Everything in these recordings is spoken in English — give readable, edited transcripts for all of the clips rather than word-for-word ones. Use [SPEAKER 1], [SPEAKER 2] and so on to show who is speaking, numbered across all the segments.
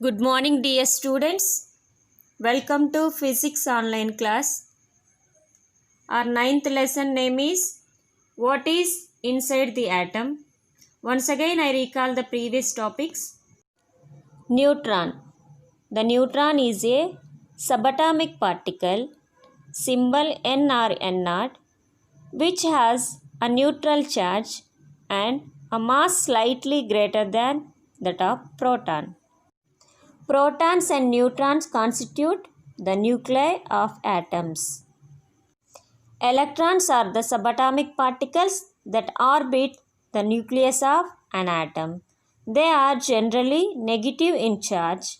[SPEAKER 1] Good morning, dear students. Welcome to Physics online class. Our ninth lesson name is What is inside the atom? Once again, I recall the previous topics. Neutron. The neutron is a subatomic particle, symbol N or N naught, which has a neutral charge and a mass slightly greater than that of proton. Protons and neutrons constitute the nuclei of atoms. Electrons are the subatomic particles that orbit the nucleus of an atom. They are generally negative in charge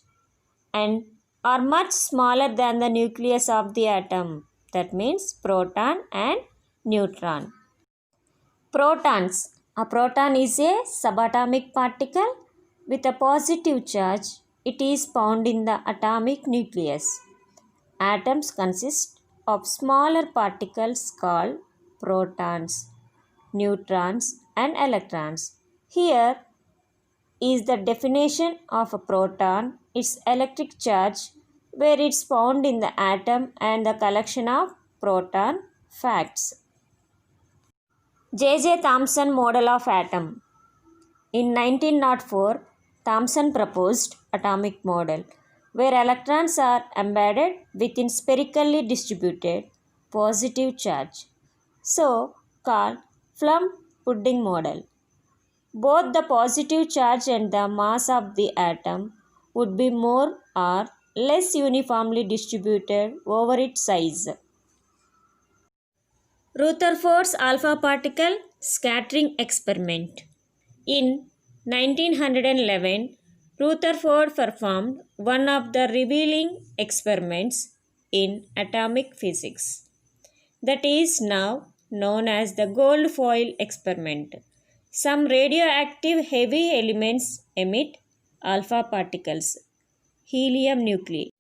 [SPEAKER 1] and are much smaller than the nucleus of the atom. That means proton and neutron. Protons. A proton is a subatomic particle with a positive charge. It is found in the atomic nucleus. Atoms consist of smaller particles called protons, neutrons, and electrons. Here is the definition of a proton, its electric charge, where it's found in the atom, and the collection of proton facts. J. Thomson model of atom. In 1904, Thomson proposed atomic model where electrons are embedded within spherically distributed positive charge, so called plum pudding model. Both the positive charge and the mass of the atom would be more or less uniformly distributed over its size. Rutherford's alpha particle scattering experiment. In 1911, Rutherford performed one of the revealing experiments in atomic physics that is now known as the gold foil experiment. Some radioactive heavy elements emit alpha particles, helium nuclei,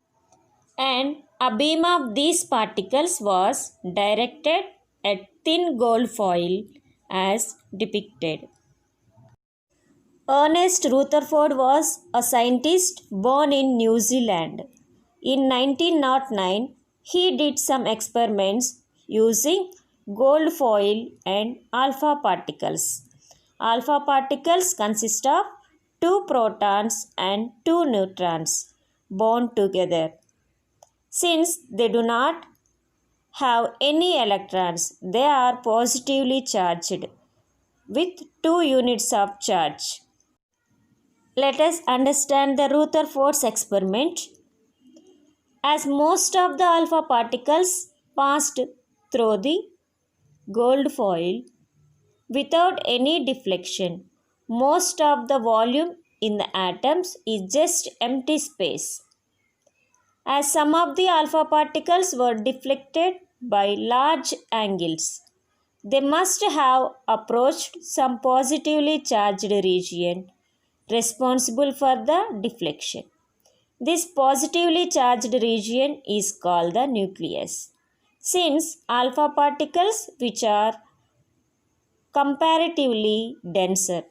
[SPEAKER 1] and a beam of these particles was directed at thin gold foil as depicted. Ernest Rutherford was a scientist born in New Zealand. In 1909, he did some experiments using gold foil and alpha particles. Alpha particles consist of two protons and two neutrons bound together. Since they do not have any electrons, they are positively charged with 2 units of charge. Let us understand the Rutherford's experiment. As most of the alpha particles passed through the gold foil without any deflection, most of the volume in the atoms is just empty space. As some of the alpha particles were deflected by large angles, they must have approached some positively charged region responsible for the deflection. This positively charged region is called the nucleus. Since alpha particles, which are comparatively denser,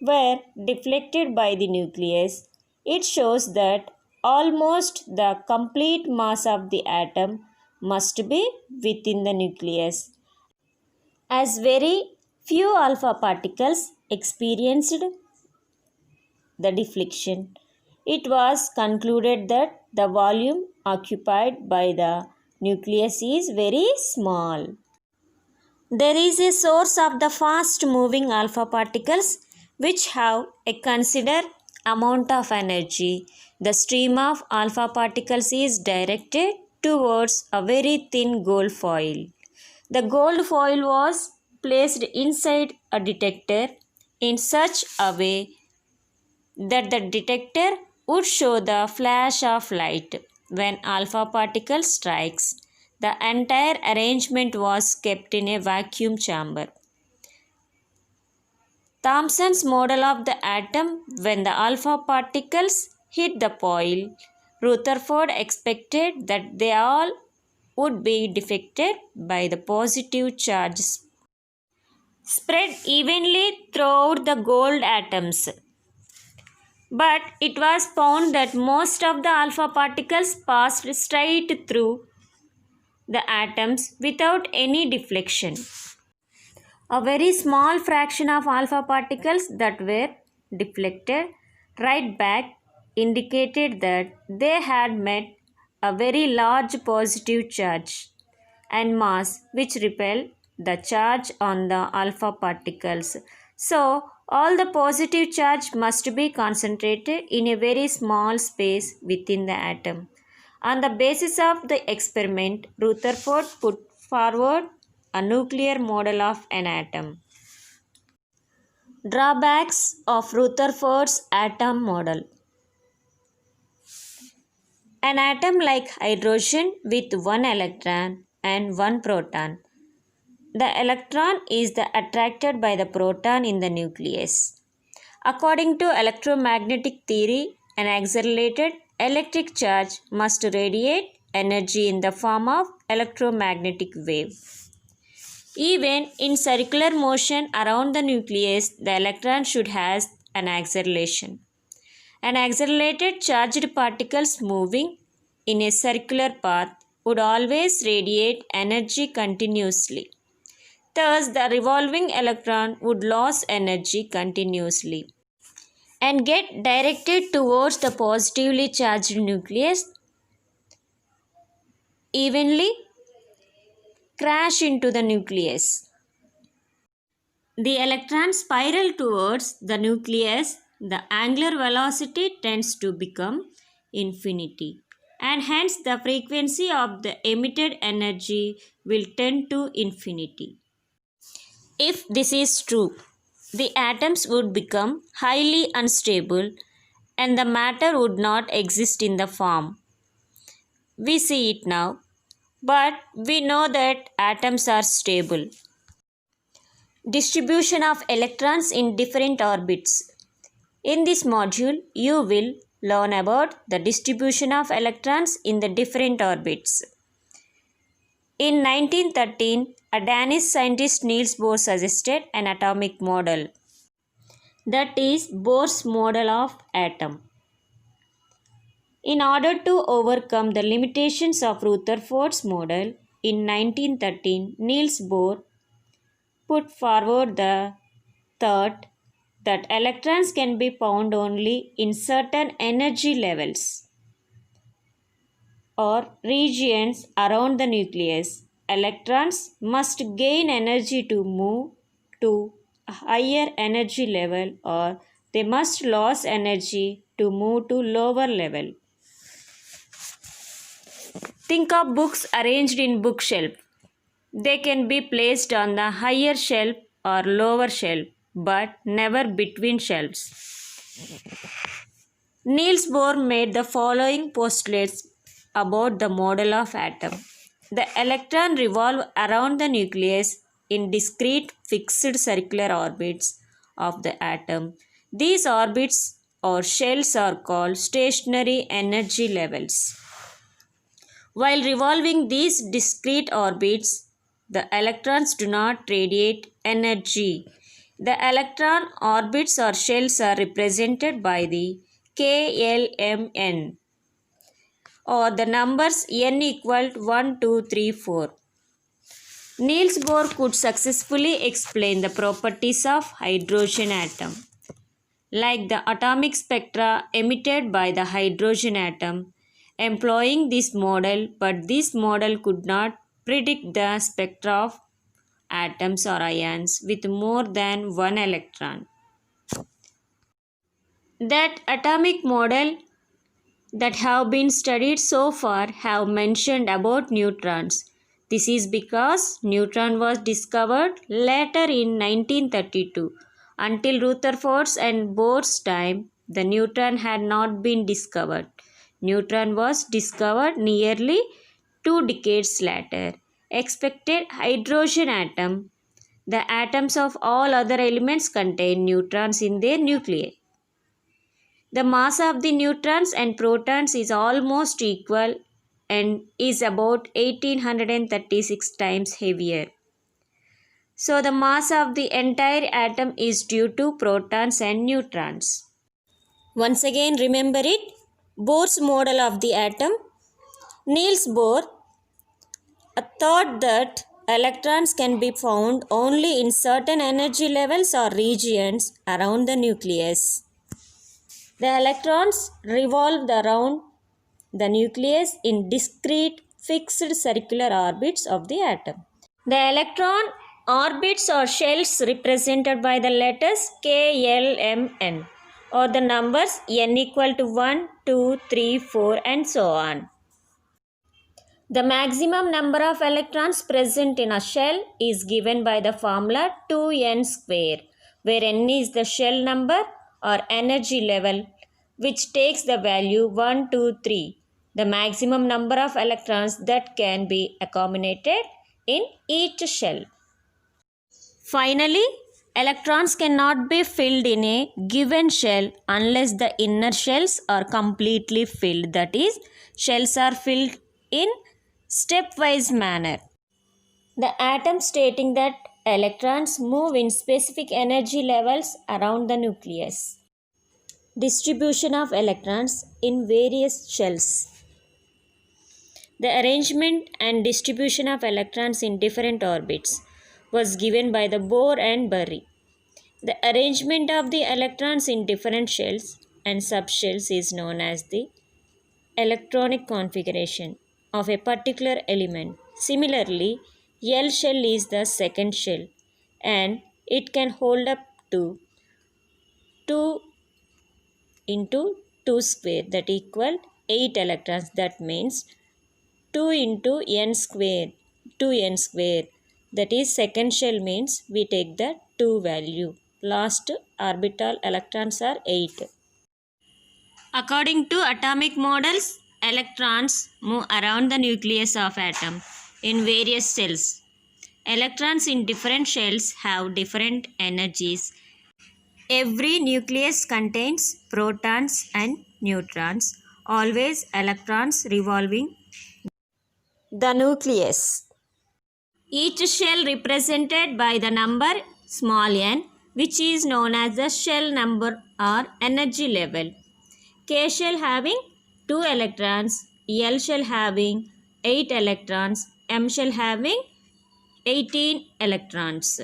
[SPEAKER 1] were deflected by the nucleus, it shows that almost the complete mass of the atom must be within the nucleus. As very few alpha particles experienced the deflection, it was concluded that the volume occupied by the nucleus is very small. There is a source of the fast moving alpha particles which have a considerable amount of energy. The stream of alpha particles is directed towards a very thin gold foil. The gold foil was placed inside a detector in such a way that the detector would show the flash of light when alpha particle strikes. The entire arrangement was kept in a vacuum chamber. Thomson's model of the atom, when the alpha particles hit the foil, Rutherford expected that they all would be deflected by the positive charge spread evenly throughout the gold atoms. But it was found that most of the alpha particles passed straight through the atoms without any deflection. A very small fraction of alpha particles that were deflected right back indicated that they had met a very large positive charge and mass which repel the charge on the alpha particles. So, all the positive charge must be concentrated in a very small space within the atom. On the basis of the experiment, Rutherford put forward a nuclear model of an atom. Drawbacks of Rutherford's atom model. An atom like hydrogen with one electron and one proton. The electron is attracted by the proton in the nucleus. According to electromagnetic theory, an accelerated electric charge must radiate energy in the form of electromagnetic wave. Even in circular motion around the nucleus, the electron should have an acceleration. An accelerated charged particles moving in a circular path would always radiate energy continuously. Thus, the revolving electron would lose energy continuously and get directed towards the positively charged nucleus, evenly crash into the nucleus. The electron spiral towards the nucleus, the angular velocity tends to become infinity, and hence the frequency of the emitted energy will tend to infinity. If this is true, the atoms would become highly unstable and the matter would not exist in the form we see it now, but we know that atoms are stable. Distribution of electrons in different orbits. In this module, you will learn about the distribution of electrons in the different orbits. In 1913, a Danish scientist Niels Bohr suggested an atomic model, that is Bohr's model of atom. In order to overcome the limitations of Rutherford's model, in 1913, Niels Bohr put forward the thought that electrons can be found only in certain energy levels or regions around the nucleus. Electrons must gain energy to move to a higher energy level, or they must lose energy to move to lower level. Think of books arranged in bookshelf. They can be placed on the higher shelf or lower shelf, but never between shelves. Niels Bohr made the following postulates about the model of atom. The electron revolve around the nucleus in discrete fixed circular orbits of the atom. These orbits or shells are called stationary energy levels. While revolving these discrete orbits, the electrons do not radiate energy. The electron orbits or shells are represented by the KLMN, or the numbers n equal 1, 2, 3, 4. Niels Bohr could successfully explain the properties of hydrogen atom, like the atomic spectra emitted by the hydrogen atom, employing this model, but this model could not predict the spectra of atoms or ions with more than one electron. That atomic model that have been studied so far have mentioned about neutrons. This is because neutron was discovered later in 1932. Until Rutherford's and Bohr's time, the neutron had not been discovered. Neutron was discovered nearly 2 decades later. Expected hydrogen atom. The atoms of all other elements contain neutrons in their nuclei. The mass of the neutrons and protons is almost equal and is about 1836 times heavier. So the mass of the entire atom is due to protons and neutrons. Once again, remember it. Bohr's model of the atom. Niels Bohr thought that electrons can be found only in certain energy levels or regions around the nucleus. The electrons revolved around the nucleus in discrete fixed circular orbits of the atom. The electron orbits or shells represented by the letters K, L, M, N or the numbers n equal to 1, 2, 3, 4 and so on. The maximum number of electrons present in a shell is given by the formula 2n square, where n is the shell number or energy level, which takes the value 1, 2, 3, the maximum number of electrons that can be accommodated in each shell. Finally, electrons cannot be filled in a given shell unless the inner shells are completely filled. That is, shells are filled in stepwise manner. The atom stating that electrons move in specific energy levels around the nucleus. Distribution of electrons in various shells. The arrangement and distribution of electrons in different orbits was given by the Bohr and Bury. The arrangement of the electrons in different shells and subshells is known as the electronic configuration of a particular element. Similarly, L shell is the second shell and it can hold up to 2 into 2 square, that equal 8 electrons. That means 2 into n square, 2n square, that is second shell means we take the 2 value. Last orbital electrons are 8. According to atomic models, electrons move around the nucleus of atom in various shells. Electrons in different shells have different energies. Every nucleus contains protons and neutrons, always electrons revolving the nucleus. Each shell represented by the number small n, which is known as the shell number or energy level. K shell having 2 electrons, L shell having 8 electrons, M shell having 18 electrons.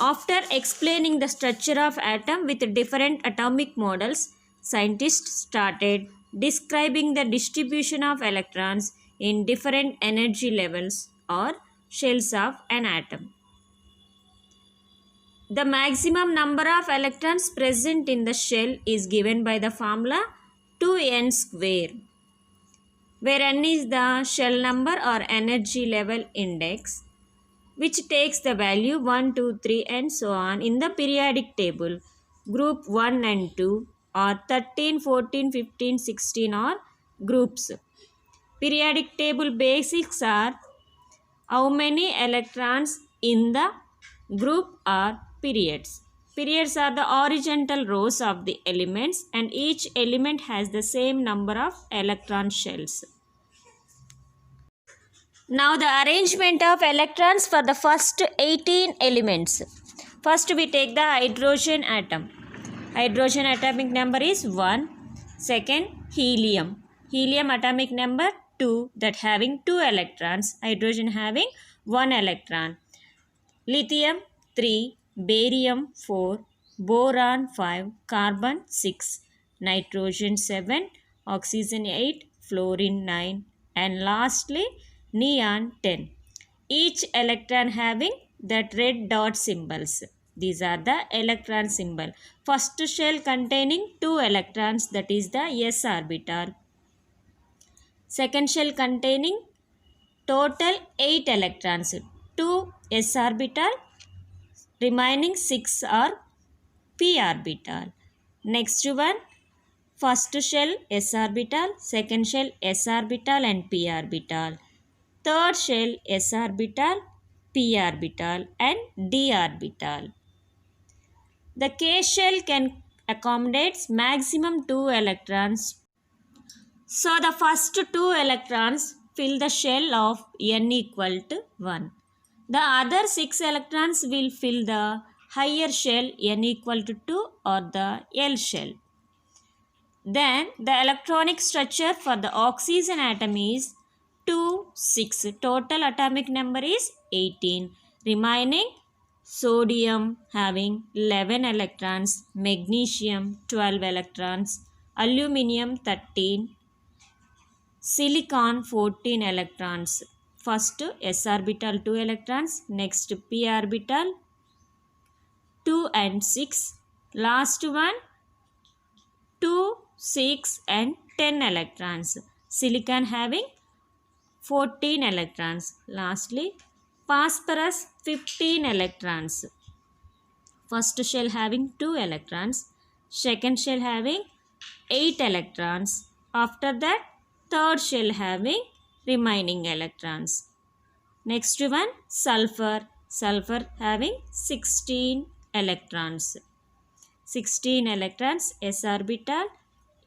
[SPEAKER 1] After explaining the structure of atom with different atomic models, scientists started describing the distribution of electrons in different energy levels or shells of an atom. The maximum number of electrons present in the shell is given by the formula 2n square, where n is the shell number or energy level index, which takes the value 1, 2, 3 and so on in the periodic table. Group 1 and 2 or 13, 14, 15, 16 are groups. Periodic table basics are how many electrons in the group are periods. Periods are the horizontal rows of the elements and each element has the same number of electron shells. Now the arrangement of electrons for the first 18 elements. First we take the hydrogen atom. Hydrogen atomic number is 1. Second, helium. Helium atomic number 2, that having 2 electrons. Hydrogen having 1 electron. Lithium 3, barium 4, boron 5, carbon 6, nitrogen 7, oxygen 8, fluorine 9 and lastly neon 10. Each electron having that red dot symbols. These are the electron symbol. First shell containing 2 electrons, that is the s orbital. Second shell containing total 8 electrons, 2 s orbital, remaining 6 are p orbital. Next one, first shell s orbital, second shell s orbital and p orbital. Third shell s orbital, p orbital and d orbital. The K shell can accommodate maximum 2 electrons. So the first 2 electrons fill the shell of n equal to 1. The other 6 electrons will fill the higher shell n equal to 2 or the L shell. Then the electronic structure for the oxygen atom is 2, 6. Total atomic number is 18. Remaining sodium having 11 electrons, magnesium 12 electrons, aluminum 13, silicon 14 electrons. First s orbital 2 electrons, next p orbital 2 and 6, last one 2, 6 and 10 electrons. Silicon having 14 electrons. Lastly, phosphorus 15 electrons. First shell having 2 electrons, second shell having 8 electrons. After that, third shell having remaining electrons. Next one, sulfur. Sulfur having 16 electrons. 16 electrons, s orbital,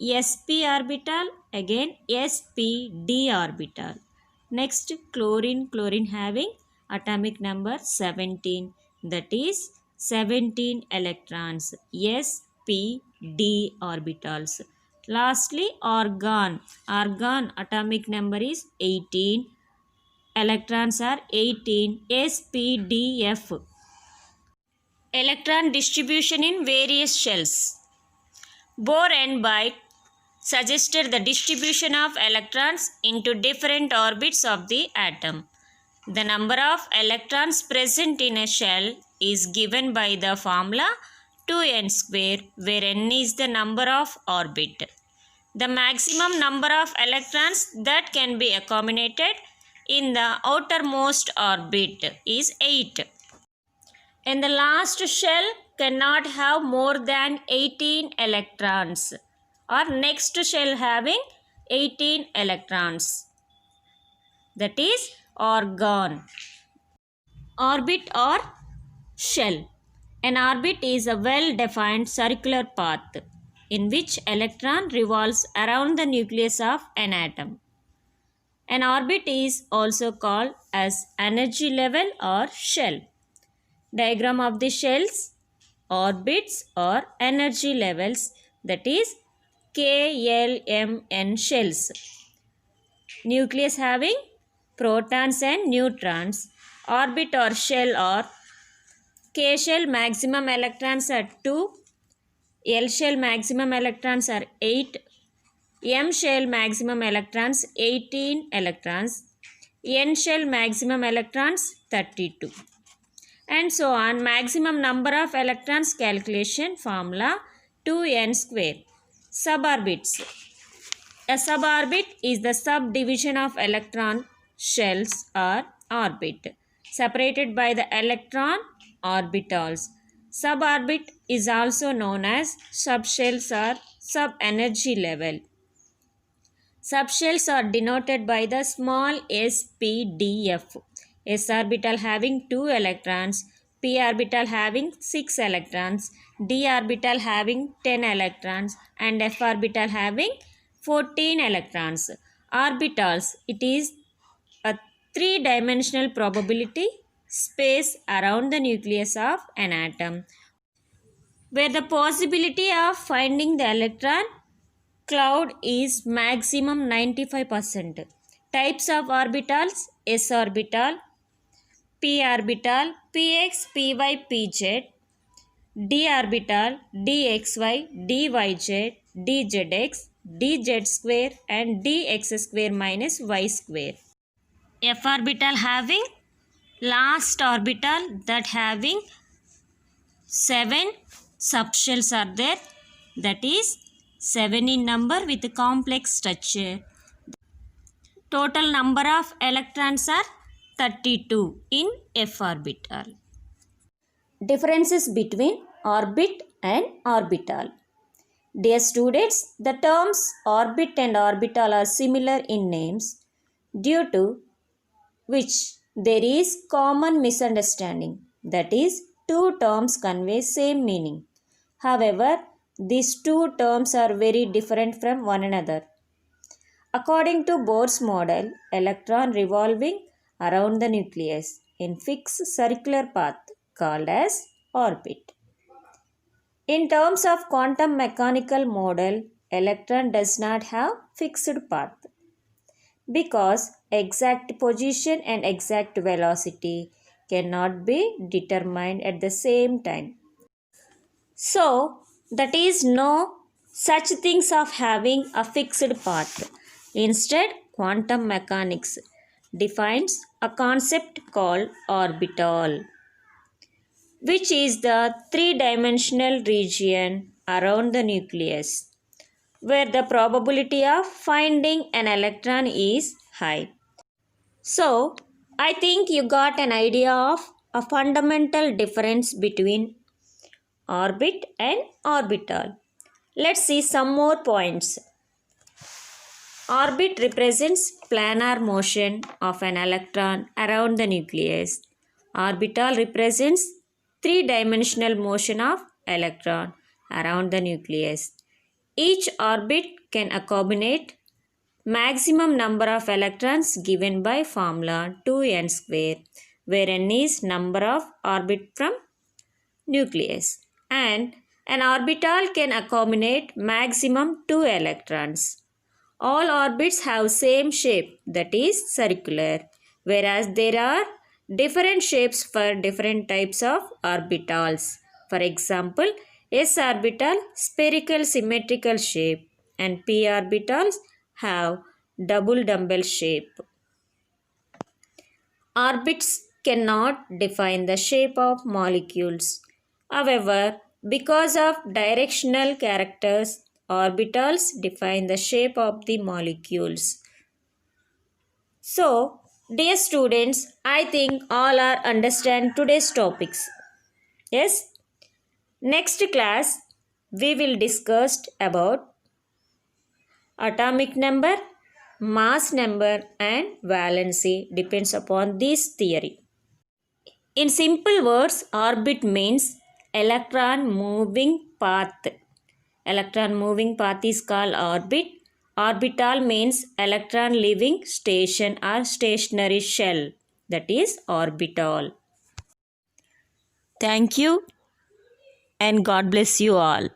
[SPEAKER 1] sp orbital, again spd orbital. Next, chlorine. Chlorine having atomic number 17, that is 17 electrons, spd orbitals. Lastly, argon. Argon atomic number is 18, electrons are 18, spdf. Electron distribution in various shells. Bohr and White suggested the distribution of electrons into different orbits of the atom. The number of electrons present in a shell is given by the formula 2n square, where n is the number of orbit. The maximum number of electrons that can be accommodated in the outermost orbit is 8. And the last shell cannot have more than 18 electrons, or next shell having 18 electrons, that is argon. Orbit or shell. An orbit is a well-defined circular path in which electron revolves around the nucleus of an atom. An orbit is also called as energy level or shell. Diagram of the shells, orbits or energy levels, that is KLMN shells. Nucleus having protons and neutrons. Orbit or shell or K shell maximum electrons are 2, L shell maximum electrons are 8, M shell maximum electrons 18 electrons, N shell maximum electrons 32. And so on. Maximum number of electrons calculation formula 2n square. Suborbits. A suborbit is the subdivision of electron shells or orbit separated by the electron orbitals. Suborbit is also known as subshells or subenergy level. Subshells are denoted by the small spdf. S orbital having 2 electrons, p orbital having 6 electrons, d orbital having 10 electrons, and f orbital having 14 electrons. Orbitals, it is a three-dimensional probability space around the nucleus of an atom, where the possibility of finding the electron cloud is maximum 95%. Types of orbitals: s orbital, p orbital, px, py, pz, d orbital, dxy, dyz, dzx, dz square and dx square minus y square. F orbital having last orbital that having 7 subshells are there, that is 7 in number with complex structure. Total number of electrons are 32 in F orbital. Differences between orbit and orbital. Dear students, the terms orbit and orbital are similar in names, due to which there is common misunderstanding, that is, two terms convey same meaning. However, these two terms are very different from one another. According to Bohr's model, electron revolving around the nucleus in fixed circular path called as orbit. In terms of quantum mechanical model, electron does not have fixed path because exact position and exact velocity cannot be determined at the same time. So, that is no such things of having a fixed path. Instead, quantum mechanics defines a concept called orbital, which is the three-dimensional region around the nucleus, where the probability of finding an electron is high. So, I think you got an idea of a fundamental difference between orbit and orbital. Let's see some more points. Orbit represents planar motion of an electron around the nucleus. Orbital represents three-dimensional motion of electron around the nucleus. Each orbit can accommodate maximum number of electrons given by formula 2n square, where n is number of orbit from nucleus, and an orbital can accommodate maximum 2 electrons. All orbits have same shape, that is circular, whereas there are different shapes for different types of orbitals. For example, s orbital spherical symmetrical shape and p orbitals have double dumbbell shape. Orbits cannot define the shape of molecules. However, because of directional characters, orbitals define the shape of the molecules. So, dear students, I think all are understand today's topics. Yes? Next class, we will discuss about atomic number, mass number and valency depends upon this theory. In simple words, orbit means electron moving path. Electron moving path is called orbit. Orbital means electron leaving station or stationary shell. That is orbital. Thank you and God bless you all.